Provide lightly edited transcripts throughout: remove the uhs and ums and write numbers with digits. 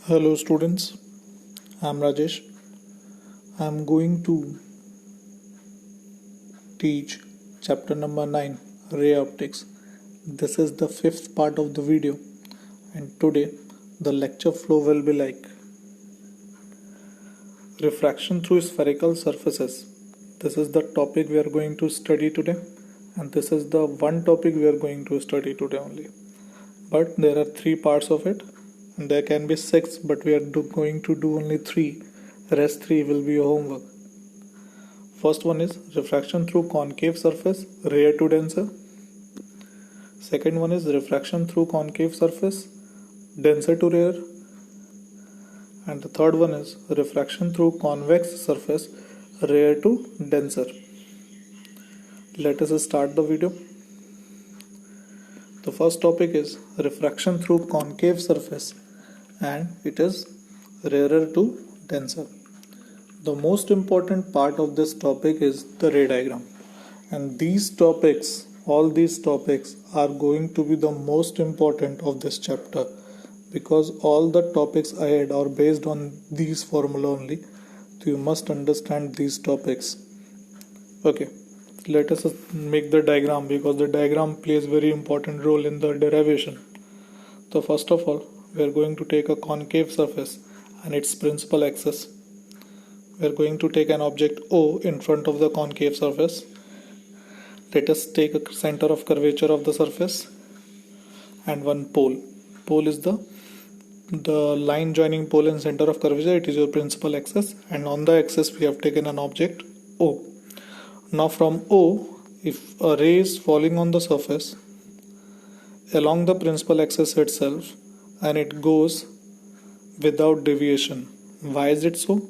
Hello students, I'm Rajesh. I'm going to teach chapter number 9, Ray Optics. This is the fifth part of the video, and today the lecture flow will be like refraction through spherical surfaces. This is the topic we are going to study today, and this is the one topic we are going to study today only. But there are three parts of it, and there can be six, but we are going to do only three. Rest three will be your homework. First one is refraction through concave surface, rare to denser. Second one is refraction through concave surface, denser to rare. And the third one is refraction through convex surface, rare to denser. Let us start the video. The first topic is refraction through concave surface, and it is rarer to denser. The most important part of this topic is the ray diagram, and all these topics are going to be the most important of this chapter, because all the topics ahead are based on these formula only. So you must understand these topics. Okay, let us make the diagram, because the diagram plays very important role in the derivation. So first of all, we are going to take a concave surface and its principal axis. We are going to take an object O in front of the concave surface. Let us take a center of curvature of the surface and one pole. Pole is the line joining pole and center of curvature. It is your principal axis, and on the axis we have taken an object O. Now from O, if a ray is falling on the surface along the principal axis itself, and it goes without deviation. Why is it so?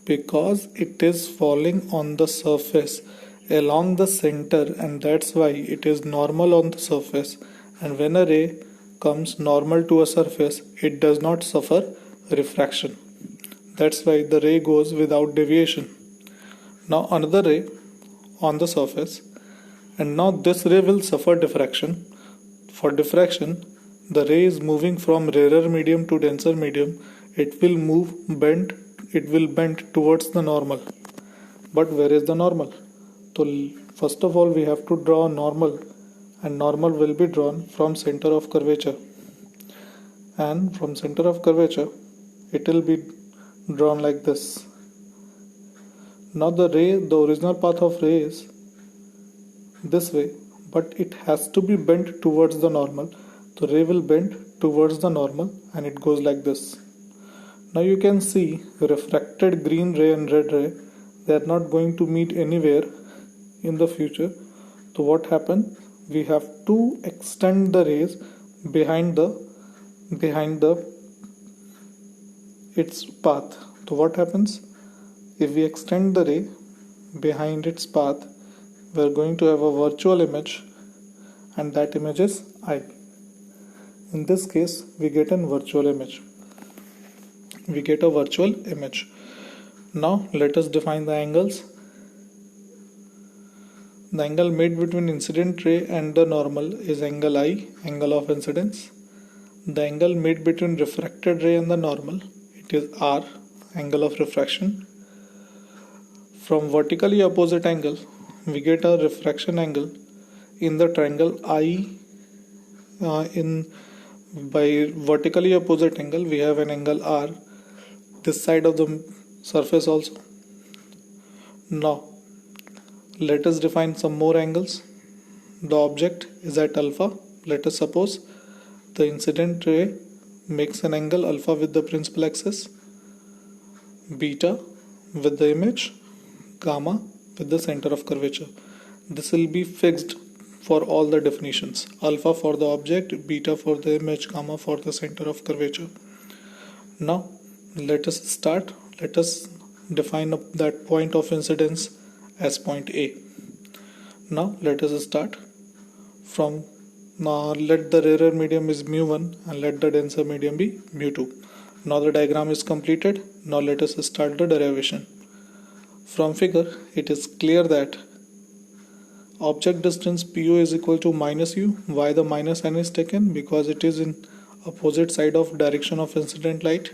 Because it is falling on the surface along the center, and that's why it is normal on the surface. And when a ray comes normal to a surface, it does not suffer refraction. That's why the ray goes without deviation. Now another ray on the surface, and now this ray will suffer diffraction. For diffraction, the ray is moving from rarer medium to denser medium. It will bend towards the normal. But where is the normal? So first of all, we have to draw a normal, and normal will be drawn from center of curvature. And from center of curvature, it will be drawn like this. Now the original path of ray is this way, but it has to be bent towards the normal. The ray will bend towards the normal, and it goes like this. Now you can see refracted green ray and red ray, they are not going to meet anywhere in the future. So what happens? We have to extend the rays behind its path. So what happens? If we extend the ray behind its path, we are going to have a virtual image, and that image is I. In this case, we get a virtual image. Now let us define the angles. The angle made between incident ray and the normal is angle I, angle of incidence. The angle made between refracted ray and the normal, it is R, angle of refraction. From vertically opposite angle, we get a refraction angle in the triangle I. By vertically opposite angle, we have an angle R this side of the surface also. Now let us define some more angles. The object is at alpha. Let us suppose the incident ray makes an angle alpha with the principal axis, beta with the image, gamma with the center of curvature. This will be fixed for all the definitions: alpha for the object, beta for the image, gamma for the center of curvature. Now let us start. Let us define that point of incidence as point A. Now let us start from let the rarer medium is mu1 and let the denser medium be mu2. Now the diagram is completed. Now let us start the derivation. From figure, it is clear that object distance PO is equal to minus u. Why the minus n is taken? Because it is in opposite side of direction of incident light.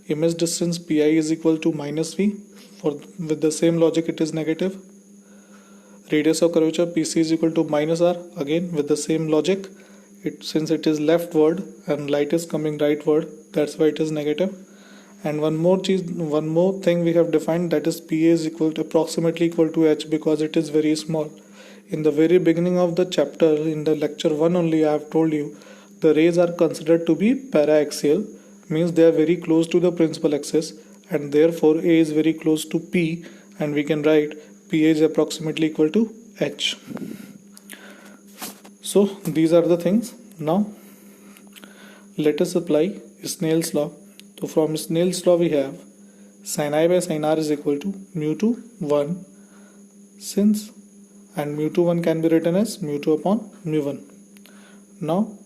Image distance pi is equal to minus v. With the same logic it is negative. Radius of curvature PC is equal to minus r. Again with the same logic, since it is leftward and light is coming rightward, that's why it is negative. And one more thing we have defined, that is PA is approximately equal to h, because it is very small. In the very beginning of the chapter, in the lecture 1 only, I have told you the rays are considered to be paraaxial, means they are very close to the principal axis, and therefore A is very close to P, and we can write PA is approximately equal to h. So these are the things. Now let us apply Snell's law. So from Snell's law we have sin I by sin r is equal to mu 2 1, and mu 2 1 can be written as mu 2 upon mu 1. Now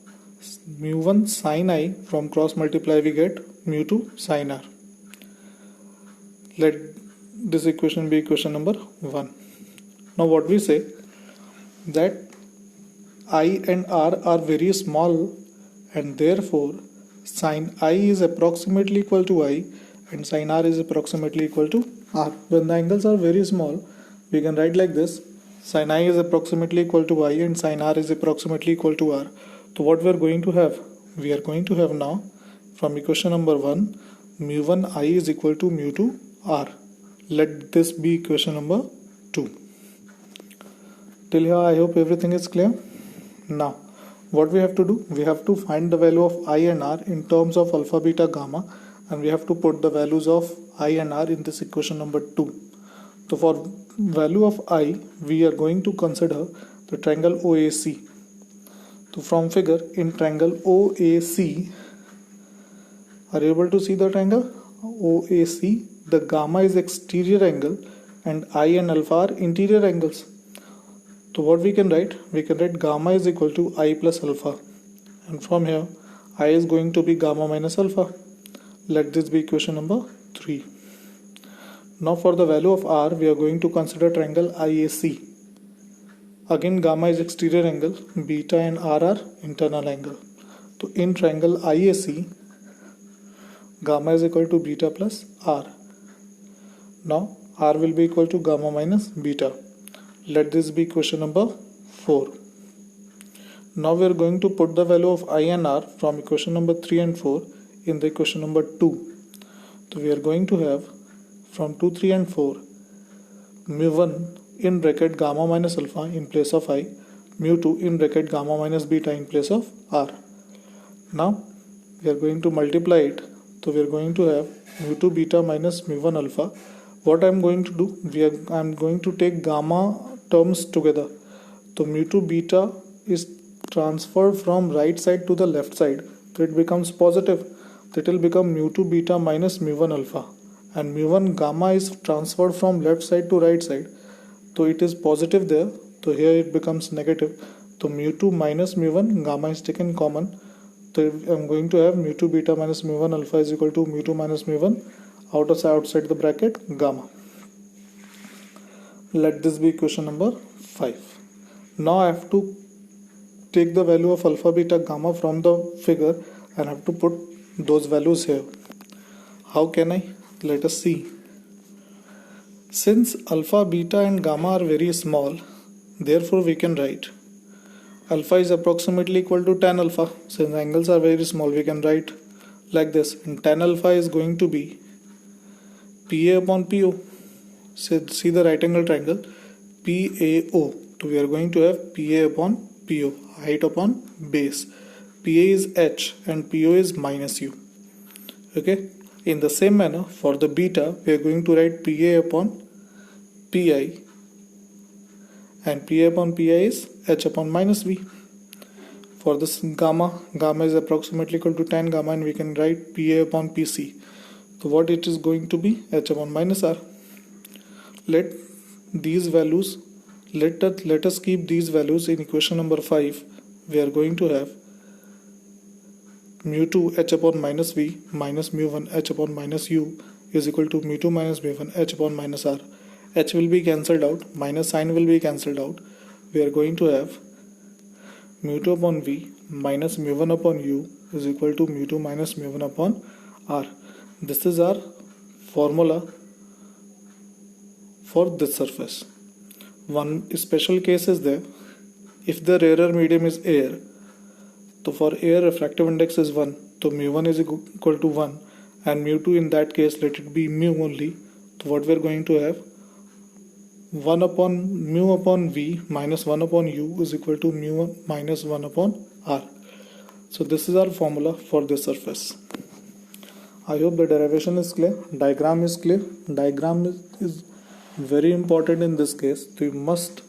mu 1 sin I, from cross multiply we get mu 2 sin r. Let this equation be equation number 1. Now what we say, that I and r are very small, and therefore sin I is approximately equal to I and sin r is approximately equal to r. When the angles are very small, we can write like this: sin I is approximately equal to I and sin r is approximately equal to r. So what we are going to have? We are going to have now, from equation number 1, mu 1 I is equal to mu 2 r. Let this be equation number 2. Till here I hope everything is clear. Now what we have to do, we have to find the value of I and r in terms of alpha, beta, gamma, and we have to put the values of I and r in this equation number 2. So for value of I, we are going to consider the triangle OAC. So from figure, in triangle OAC, are you able to see the triangle OAC? The gamma is exterior angle and I and alpha are interior angles. So what we can write? We can write gamma is equal to I plus alpha, and from here I is going to be gamma minus alpha. Let this be equation number 3. Now for the value of r, we are going to consider triangle IAC. Again gamma is exterior angle, beta and r are internal angle. So in triangle IAC, gamma is equal to beta plus r. Now r will be equal to gamma minus beta. Let this be equation number 4. Now we are going to put the value of I and r from equation number 3 and 4 in the equation number 2. So we are going to have from 2, 3 and 4 mu 1 in bracket gamma minus alpha in place of I, mu 2 in bracket gamma minus beta in place of r. Now we are going to multiply it. So we are going to have mu 2 beta minus mu 1 alpha. What I am going to do, I am going to take gamma terms together. So mu 2 beta is transferred from right side to the left side, so it becomes positive. That will become mu 2 beta minus mu 1 alpha, and mu 1 gamma is transferred from left side to right side, so it is positive there. So here it becomes negative. So mu 2 minus mu 1, gamma is taken common. So I am going to have mu 2 beta minus mu 1 alpha is equal to mu 2 minus mu 1 outside the bracket gamma. Let this be equation number 5. Now I have to take the value of alpha, beta, gamma from the figure and have to put those values here. How can I? Let us see. Since alpha, beta and gamma are very small, therefore we can write alpha is approximately equal to tan alpha. Since angles are very small, we can write like this, and tan alpha is going to be PA upon PO. See the right angle triangle PAO. So we are going to have PA upon PO, height upon base. PA is h and PO is minus u. Okay. In the same manner, for the beta, we are going to write PA upon PI, and PA upon PI is h upon minus v. For this gamma is approximately equal to tan gamma, and we can write PA upon PC. So what it is going to be? H upon minus r. Let us keep these values in equation number 5. We are going to have mu 2 h upon minus v minus mu 1 h upon minus u is equal to mu 2 minus mu 1 h upon minus r. H will be cancelled out, minus sign will be cancelled out. We are going to have mu 2 upon v minus mu 1 upon u is equal to mu 2 minus mu 1 upon r. This is our formula for this surface. One special case is there. If the rarer medium is air, so for air refractive index is 1, so mu1 is equal to 1, and mu2 in that case let it be mu only. So what we are going to have, 1 upon mu upon v minus 1 upon u is equal to mu minus 1 upon r. So this is our formula for this surface. I hope the derivation is clear. Diagram is clear. Diagram is very important in this case. So you must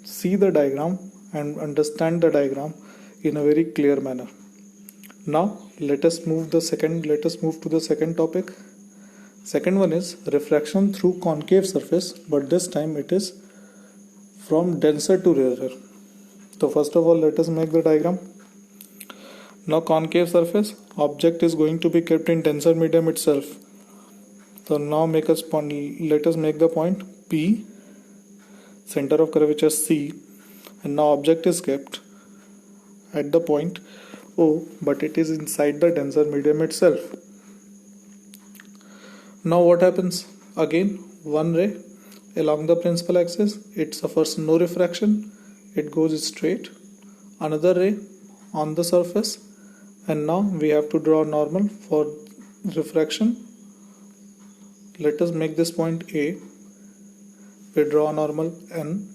see the diagram and understand the diagram in a very clear manner. Now let us move to the second topic. Second one is refraction through concave surface, but this time it is from denser to rarer. So first of all, let us make the diagram. Now concave surface, object is going to be kept in denser medium itself. So now let us make the point P, center of curvature C, and now object is kept at the point O, but it is inside the denser medium itself. Now what happens? Again, one ray along the principal axis, it suffers no refraction, it goes straight. Another ray on the surface, and now we have to draw normal for refraction. Let us make this point A. We draw normal N.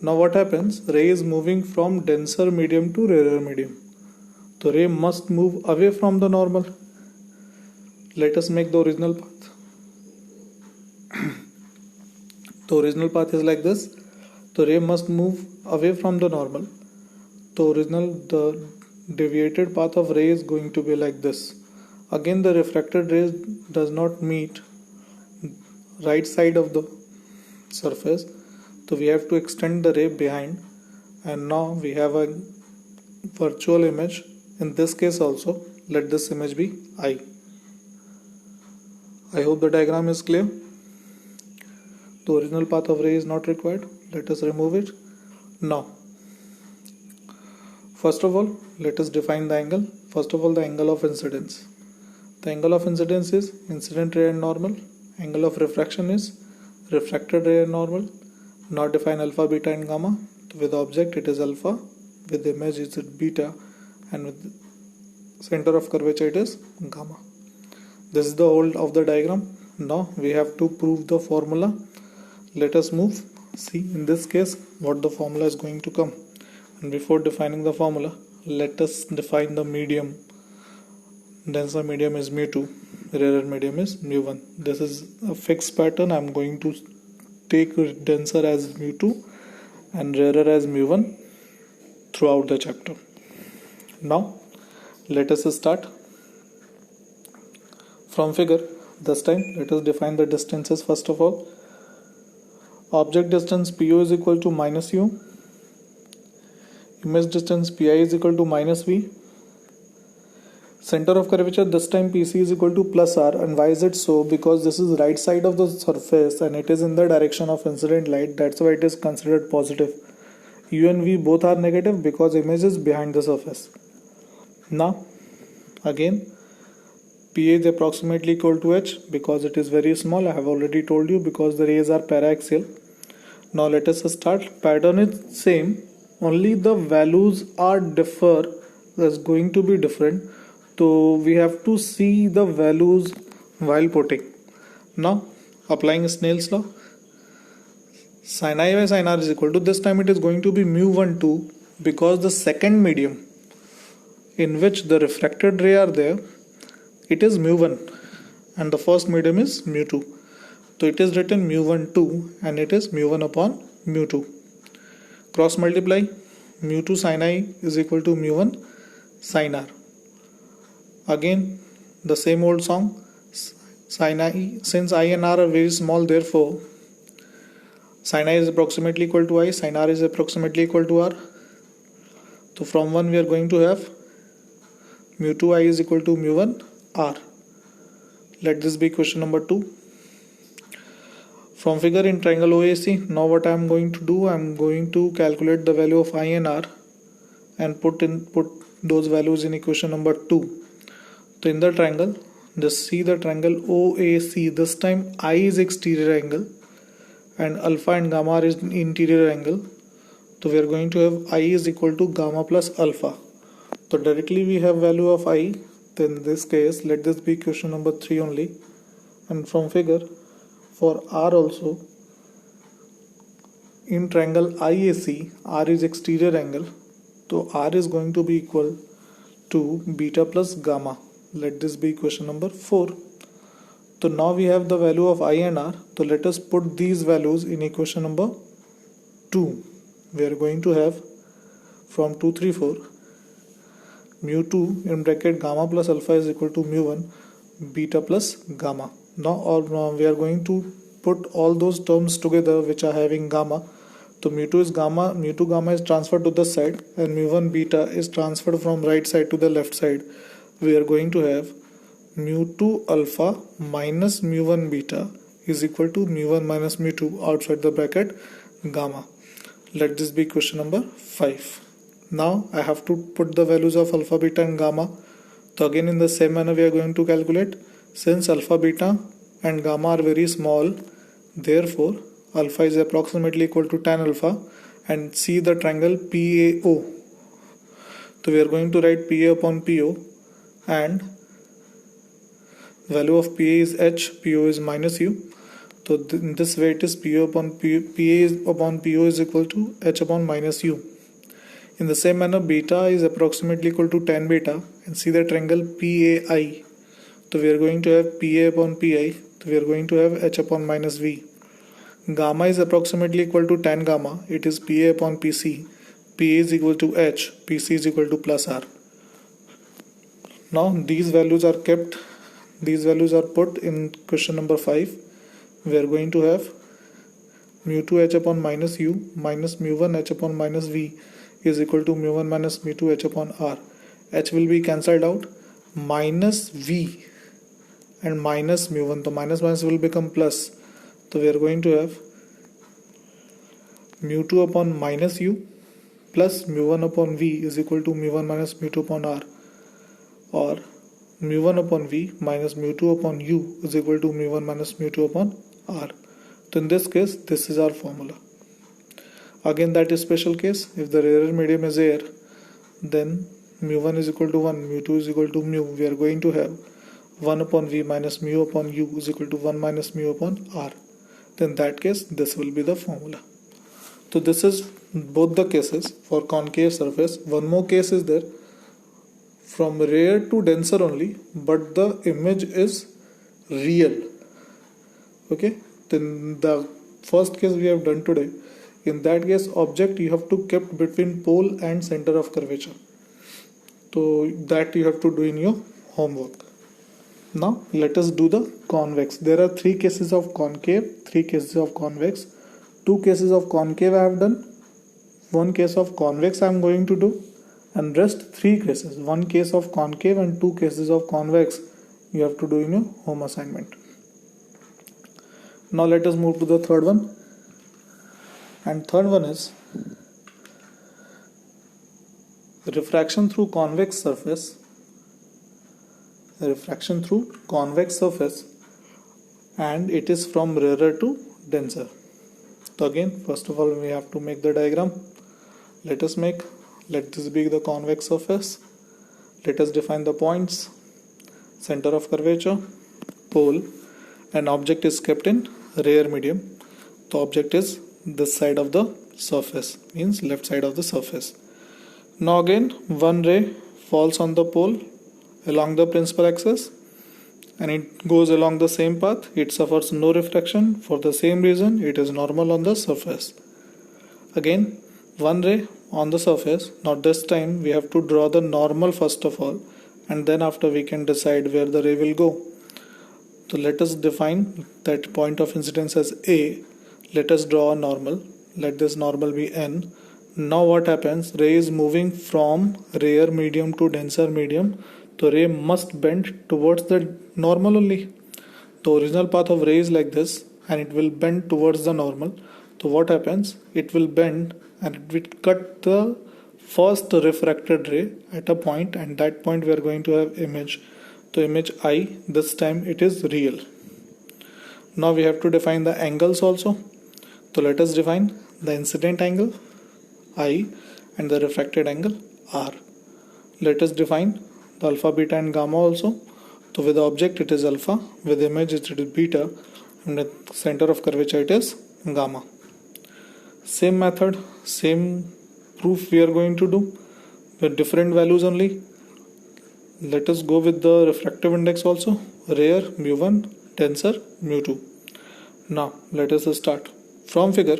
Now what happens? Ray is moving from denser medium to rarer medium. The ray must move away from the normal. Let us make the original path. The original path is like this. The ray must move away from the normal. The deviated path of ray is going to be like this. Again, the refracted ray does not meet right side of the surface, so we have to extend the ray behind, and now we have a virtual image. In this case also, let this image be I. I hope the diagram is clear. The original path of ray is not required. Let us remove it. Now, first of all, let us define the angle. First of all, the angle of incidence. The angle of incidence is incident ray and normal. Angle of refraction is refracted ray and normal. Now define alpha, beta and gamma. With object it is alpha, with image it is beta, and with center of curvature it is gamma. This is the whole of the diagram. Now we have to prove the formula. Let us move. See in this case what the formula is going to come. And before defining the formula, let us define the medium. Denser medium is mu2, rarer medium is mu1. This is a fixed pattern. I am going to take denser as mu2 and rarer as mu1 throughout the chapter. Now let us start from figure. This time let us define the distances. First of all, object distance PO is equal to minus u, image distance PI is equal to minus v, center of curvature this time PC is equal to plus r. And why is it so? Because this is right side of the surface and it is in the direction of incident light. That's why it is considered positive. U and V both are negative because image is behind the surface. Now again, PA is approximately equal to H because it is very small. I have already told you, because the rays are paraaxial. Now let us start. Pattern is same, only the values are differ. That's going to be different. So we have to see the values while putting. Now applying Snell's law, sin I by sin R is equal to, this time it is going to be mu1 2, because the second medium in which the refracted ray are there, it is mu1 and the first medium is mu2. So it is written mu1 2 and it is mu1 upon mu2. Cross multiply, mu2 sin I is equal to mu1 sin R. Again the same old song, sin I, since I and R are very small, therefore sin I is approximately equal to I, sin R is approximately equal to R. So from 1 we are going to have mu2 I is equal to mu1 R. Let this be question number 2. From figure in triangle OAC, now what I am going to do, I am going to calculate the value of I and R and put those values in equation number 2. So in the triangle, just see the triangle OAC. This time I is exterior angle and alpha and gamma are interior angle. So we are going to have I is equal to gamma plus alpha. So directly we have value of I. Then in this case, let this be question number 3 only. And from figure, for R also, in triangle IAC, R is exterior angle. So R is going to be equal to beta plus gamma. Let this be equation number 4. So now we have the value of I and R. So let us put these values in equation number 2. We are going to have from 2, 3, 4 mu 2 in bracket gamma plus alpha is equal to mu 1 beta plus gamma. Now we are going to put all those terms together which are having gamma. So mu 2 is gamma, mu 2 gamma is transferred to the side and mu 1 beta is transferred from right side to the left side. We are going to have mu 2 alpha minus mu 1 beta is equal to mu 1 minus mu 2 outside the bracket gamma. Let this be question number 5. Now I have to put the values of alpha, beta and gamma. So again in the same manner we are going to calculate. Since alpha, beta and gamma are very small, therefore alpha is approximately equal to tan alpha, and see the triangle PAO. So we are going to write PA upon PO, and value of PA is H, PO is minus U. So in this way it is PA upon PO is equal to H upon minus U. In the same manner, beta is approximately equal to tan beta, and see the triangle PAI. So we are going to have PA upon PI. So we are going to have H upon minus V. Gamma is approximately equal to tan gamma. It is PA upon PC. PA is equal to H. PC is equal to plus R. Now these values are kept. These values are put in question number 5. We are going to have mu 2 H upon minus U minus mu 1 H upon minus V is equal to mu 1 minus mu 2 H upon R. H will be cancelled out. Minus V and minus mu 1. So minus minus will become plus. So we are going to have mu 2 upon minus U plus mu 1 upon V is equal to mu 1 minus mu 2 upon R, or mu 1 upon V minus mu 2 upon U is equal to mu 1 minus mu 2 upon R. So in this case, this is our formula. Again, that is special case. If the error medium is air, then mu 1 is equal to 1, mu 2 is equal to mu. We are going to have 1 upon V minus mu upon U is equal to 1 minus mu upon R. Then in that case, this will be the formula. So this is both the cases for concave surface. One more case is there, from rare to denser only, but the image is real. Okay, then the first case we have done today. In that case, object you have to keep between pole and center of curvature. So that you have to do in your homework. Now let us do the convex. There are 3 cases of concave, 3 cases of convex. 2 cases of concave I have done. 1 case of convex I am going to do, and rest 3 cases. 1 case of concave and 2 cases of convex you have to do in your home assignment. Now let us move to the third one. And third one is refraction through convex surface. Refraction through convex surface, and it is from rarer to denser. So again, first of all, we have to make the diagram. Let this be the convex surface. Let us define the points, center of curvature, pole, and object is kept in rare medium. The object is this side of the surface, means left side of the surface. Now again, one ray falls on the pole along the principal axis, and it goes along the same path. It suffers no refraction. For the same reason, it is normal on the surface. Again, one ray on the surface. Now this time we have to draw the normal first of all, and then after we can decide where the ray will go. So let us define that point of incidence as A. Let us draw a normal. Let this normal be N. Now what happens? Ray is moving from rare medium to denser medium. The ray must bend towards the normal only. The original path of ray is like this, and it will bend towards the normal. So what happens? It will bend and it will cut the first refracted ray at a point, and that point we are going to have image. So image I, this time it is real. Now we have to define the angles also. So let us define the incident angle I and the refracted angle R. Let us define the alpha, beta and gamma also. So with the object it is alpha, with the image it is beta, and the center of curvature it is gamma. Same method, same proof we are going to do with different values only. Let us go with the refractive index also. Rare mu1, tensor mu2. Now let us start. From figure,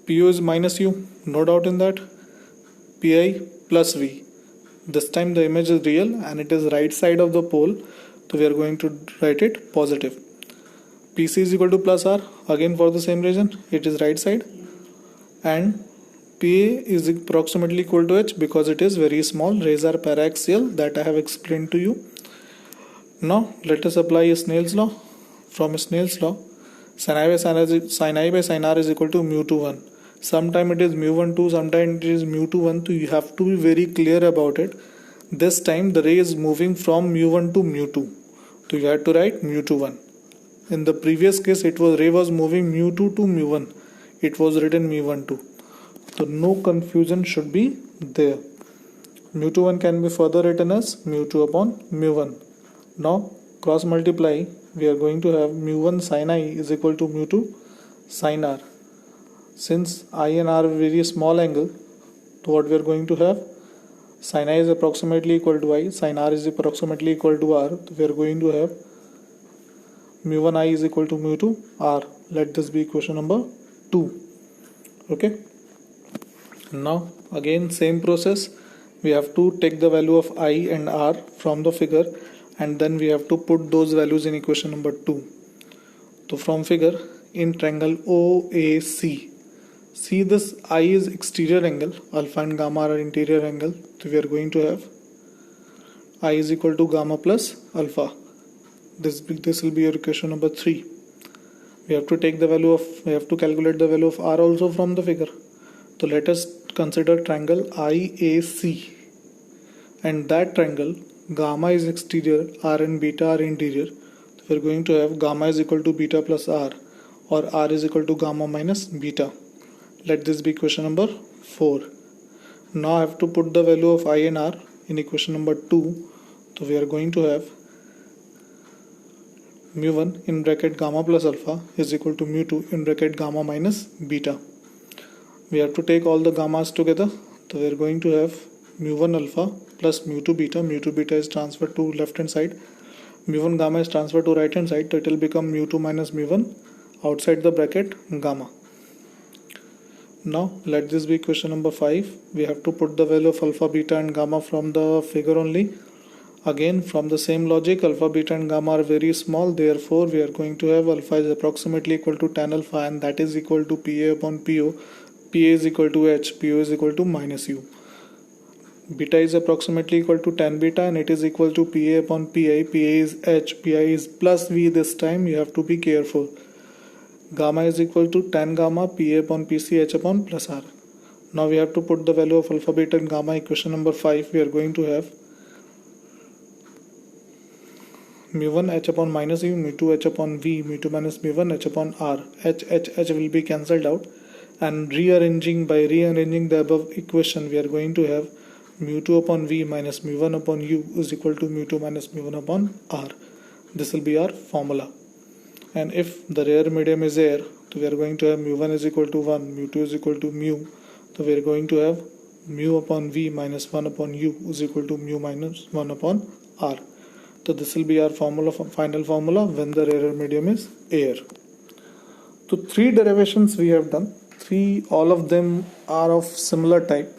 PU is minus U, no doubt in that. PI plus V. This time the image is real and it is right side of the pole, so we are going to write it positive. PC is equal to plus R, again for the same reason, it is right side. And PA is approximately equal to H because it is very small, rays are paraxial, that I have explained to you. Now let us apply Snell's law. From Snell's law, sin I by sin R is equal to mu 2 1. Sometime it is mu1 2, sometime it is mu 2 1, so you have to be very clear about it. This time the ray is moving from mu1 to mu2, so you have to write mu2 1. In the previous case ray was moving mu2 to mu1, it was written mu1 2, so no confusion should be there. Mu2 1 can be further written as mu2 upon mu1. Now cross multiply, we are going to have mu1 sin I is equal to mu2 sin R. Since I and R are very small angle, so what we are going to have, sin I is approximately equal to I, sin R is approximately equal to R, so we are going to have mu1 I is equal to mu2 R. Let this be equation number 2. Okay. Now again same process, we have to take the value of I and R from the figure and then we have to put those values in equation number 2. So from figure, in triangle OAC, see this I is exterior angle, alpha and gamma are interior angle, so we are going to have I is equal to gamma plus alpha. This will be your equation number 3. We have to calculate the value of R also from the figure. So let us consider triangle IAC, and that triangle gamma is exterior, R and beta are interior, so we are going to have gamma is equal to beta plus R, or R is equal to gamma minus beta. Let this be equation number 4. Now I have to put the value of I and R in equation number 2, so we are going to have mu1 in bracket gamma plus alpha is equal to mu2 in bracket gamma minus beta. We have to take all the gammas together, so we are going to have mu1 alpha plus mu2 beta is transferred to left hand side, mu1 gamma is transferred to right hand side, so it will become mu2 minus mu1 outside the bracket gamma. Now let this be equation number 5. We have to put the value of alpha, beta and gamma from the figure only. Again from the same logic, alpha, beta and gamma are very small, therefore we are going to have alpha is approximately equal to tan alpha, and that is equal to PA upon PO. PA is equal to H, PO is equal to minus U. Beta is approximately equal to tan beta and it is equal to PA upon PI. PA is H, PI is plus V this time, you have to be careful. Gamma is equal to tan gamma, PA upon PC, H upon plus R. Now we have to put the value of alpha, beta and gamma. Equation number 5, we are going to have mu1 H upon minus U, mu2 H upon V, mu2 minus mu1 H upon R. H will be cancelled out, and by rearranging the above equation, we are going to have mu2 upon V minus mu1 upon U is equal to mu2 minus mu1 upon R. This will be our formula. And if the rare medium is air, so we are going to have mu1 is equal to 1, mu2 is equal to mu, so we are going to have mu upon V minus 1 upon U is equal to mu minus 1 upon R. So this will be our final formula when the rarer medium is air. So 3 derivations we have done. All of them are of similar type.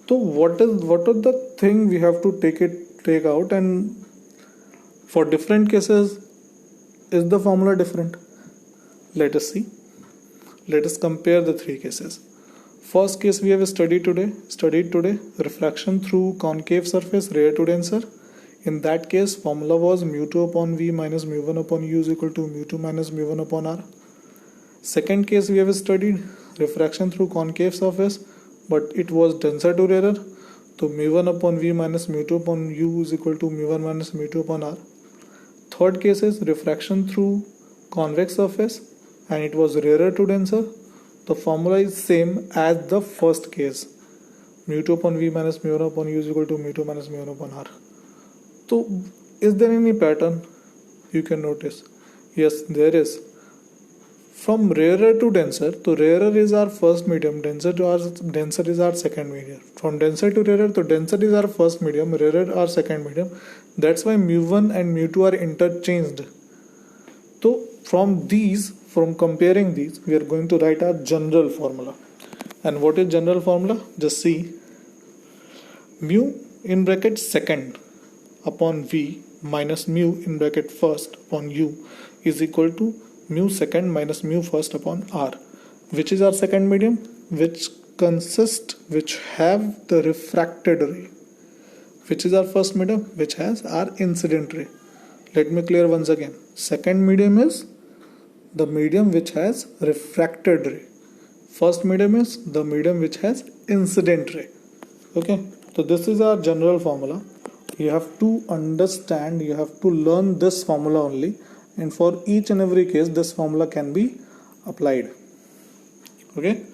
So what are the thing we have to take out, and for different cases is the formula different? Let us see. Let us compare the 3 cases. First case we have studied today, refraction through concave surface, rare to denser. In that case, formula was mu2 upon V minus mu1 upon U is equal to mu2 minus mu1 upon R. Second case we have studied refraction through concave surface, but it was denser to rarer. तो mu1 upon v minus mu2 upon u is equal to mu1 minus mu2 upon r. Third case is refraction through convex surface and it was rarer to denser. The formula is same as the first case. mu2 upon v minus mu1 upon u is equal to mu2 minus mu1 upon r. So is there any pattern you can notice? Yes, there is. From rarer to denser, so rarer is our first medium, denser is our second medium. From denser to rarer, so denser is our first medium, rarer our second medium. That's why mu1 and mu2 are interchanged. So from comparing these, we are going to write our general formula. And what is general formula? Just see. Mu in bracket second upon v minus mu in bracket first upon u is equal to mu second minus mu first upon r. Which is our second medium? Which have the refracted ray. Which is our first medium? Which has our incident ray. Let me clear once again. Second medium is the medium which has refracted ray. First medium is the medium which has incident ray. Okay, so this is our general formula. You have to understand, you have to learn this formula only, and for each and every case this formula can be applied. Okay,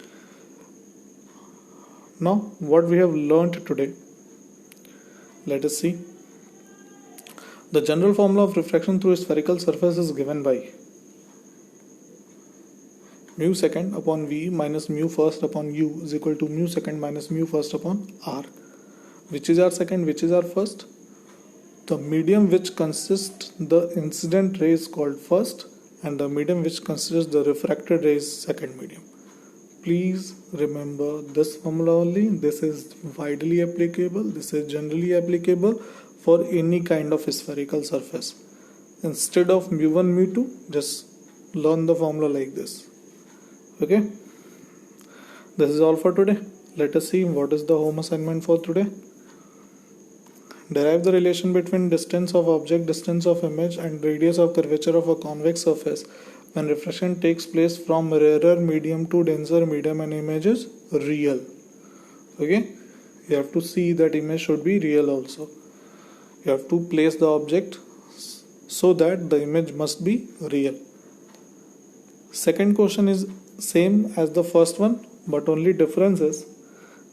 now what we have learned today, let us see. The general formula of refraction through a spherical surface is given by mu second upon v minus mu first upon u is equal to mu second minus mu first upon r. Which is our second, which is our first? The medium which consists the incident ray is called first, and the medium which consists the refracted ray is second medium. Please remember this formula only. This is widely applicable, this is generally applicable for any kind of spherical surface. Instead of mu1 mu2, just learn the formula like this. Okay, this is all for today. Let us see what is the home assignment for today. Derive the relation between distance of object, distance of image, and radius of curvature of a convex surface when refraction takes place from rarer medium to denser medium and image is real. Okay, you have to see that image should be real also. You have to place the object so that the image must be real. Second question is same as the first one, but only difference is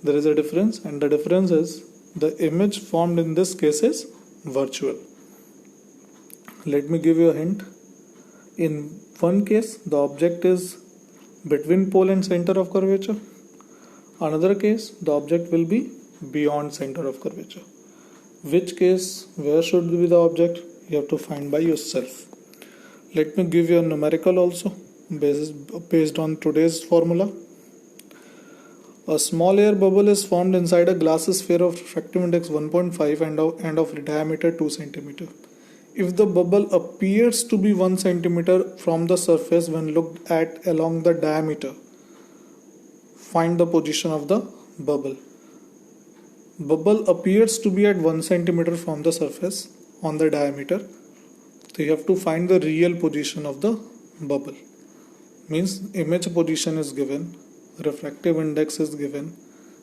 there is a difference, and the difference is the image formed in this case is virtual. Let me give you a hint. In one case the object is between pole and center of curvature. Another case the object will be beyond center of curvature. Which case, where should be the object? You have to find by yourself. Let me give you a numerical also based on today's formula. A small air bubble is formed inside a glass sphere of refractive index 1.5 and of diameter 2 cm. If the bubble appears to be 1 cm from the surface when looked at along the diameter, find the position of the bubble. Bubble appears to be at 1 cm from the surface on the diameter, so you have to find the real position of the bubble. Means image position is given, refractive index is given,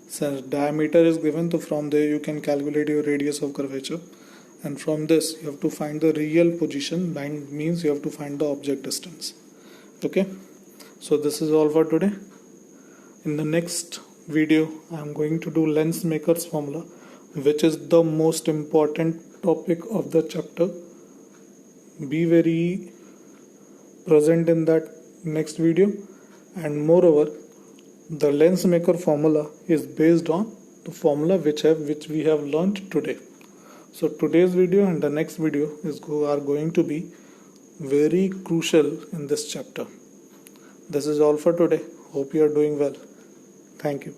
since diameter is given, so from there you can calculate your radius of curvature, and from this you have to find the real position. Means you have to find the object distance. Okay, so this is all for today. In the next video I am going to do lens maker's formula, which is the most important topic of the chapter. Be very present in that next video, and moreover the lens maker formula is based on the formula which we have learned today. So today's video and the next video are going to be very crucial in this chapter. This is all for today. Hope you are doing well. Thank you.